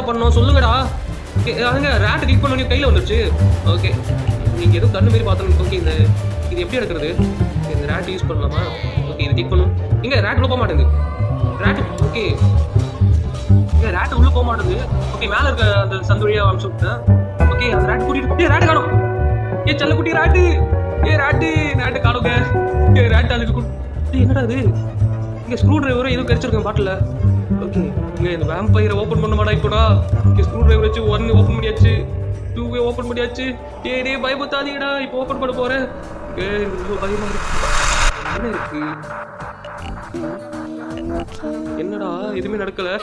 பண்ணோம் சொல்லுங்கடா. ஓகே அதுங்க ரேட் கிளிக் பண்ணி கையில் வந்துருச்சு. ஓகே நீங்கள் எதுவும் கண்ணு மாரி பார்த்தோன்னு. ஓகே இது எப்படி எடுக்கிறது? இந்த ரேட் யூஸ் பண்ணலாமா? ஓகே இது கிளிக் பண்ணும். இங்கே ரேட் உள்ள போக மாட்டேங்குது. ரேட் ஓகே இங்கே ரேட் உள்ளே போக மாட்டேங்குது. ஓகே மேலே இருக்க அந்த சந்து வழியாக அனுப்பிச்சு விட்டேன். ஓகே அந்த ரேட் கூட்டிட்டு ரேட் காணும். செல்ல குட்டி ரேட்டு ரேட்டு காணுங்க. ரேட் அதுக்கு என்னடா இது? இங்கே ஸ்க்ரூ டிரைவரும் எதுவும் கிடைச்சிருக்கேன் பாட்டில். ஓகே இங்கே இந்த வேம்பயரை ஓப்பன் பண்ண மாட்டா இப்போடா. இங்கே ஸ்க்ரூ டிரைவர் வச்சு 1 ஓப்பன் பண்ணியாச்சு, 2 ஓப்பன் பண்ணியாச்சு. டே பயமுத்தாதீங்கடா, இப்போ ஓப்பன் பண்ண போகிறேன். ரொம்ப பயமாக இருக்கு. என்ன இருக்கு? என்னடா எதுவுமே நடக்கலை.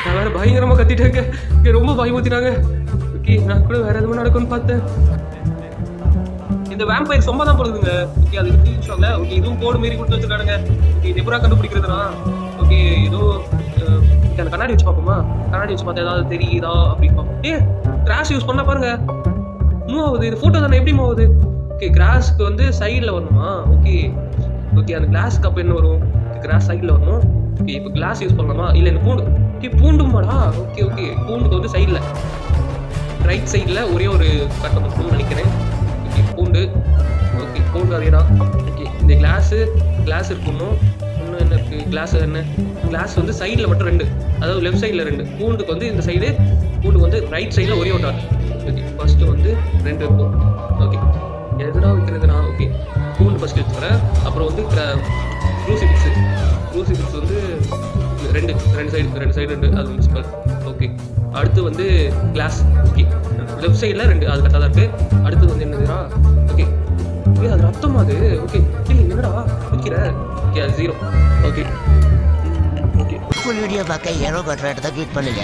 நான் வேற பயங்கரமாக கத்திட்டேங்க. இங்கே ரொம்ப பயமுத்தினாங்க. ஓகே நான் கூட வேற எதுவுமே நடக்கும்னு பார்த்தேன். இந்த வேம்பயர் சொம்ப தான் போடுதுங்க. ஓகே அது இருக்குல்ல. ஓகே இதுவும் கோடு மாரி கொடுத்து வச்சிருக்கானுங்க. ஓகே இது எப்படா கண்டுபிடிக்கிறதுனா? ஓகே ஏதோ அந்த கண்ணாடி வச்சு பார்ப்போமா? கண்ணாடி வச்சு பார்த்தா ஏதாவது தெரியுதா அப்படின்னு பார்ப்போம். கிராஷ் யூஸ் பண்ணா பாருங்க மூவ் ஆகுது. இது ஃபோட்டோ தானே, எப்படி மூவ் ஆகுது? ஓகே கிராஸ்க்கு வந்து சைடில் வரணுமா? ஓகே அந்த கிளாஸ்க்கு அப்போ என்ன வரும்? கிராஸ் சைடில் வரணும். ஓகே இப்போ கிளாஸ் யூஸ் பண்ணலாமா? இல்லை இந்த பூண்டு. பூண்டுமாடா? ஓகே பூண்டுக்கு வந்து சைடில் ரைட் சைடில் ஒரே ஒரு கட்டம் இருக்கும்னு நினைக்கிறேன். ஓகே பூண்டு அதே தான். ஓகே இந்த கிளாஸ் இருக்கணும். இன்னும் என்ன இருக்குது? கிளாஸ் வந்து சைடில் மட்டும் 2, அதாவது லெஃப்ட் சைடில் 2. பூண்டுக்கு வந்து இந்த சைடு, பூண்டுக்கு வந்து ரைட் சைடில் ஒரே ஒன்றா. ஓகே ஃபஸ்ட்டு வந்து 2 இருக்கும். ஓகே எதுனா வைக்கிறதுனா? ஓகே பூண்டு ஃபஸ்ட்டு வச்சுக்கிறேன். அப்புறம் வந்து க்ரூசிஃபிக்ஸ் வந்து 2 சைடு 2 அது மியூசிபல். ஓகே அடுத்து வந்து கிளாஸ். ஓகே லெஃப்ட் சைடில் 2 அது கரெக்டாக தான் இருக்குது. அடுத்து வந்து என்னதுன்னா? ஓகே அது ரத்தமா அது? ஓகே என்னடா வைக்கிற? ஓகே அது 0. ஓகே வீடியோ பார்க்க ஏரோ பட்டன் கிளிக் பண்ணுங்க.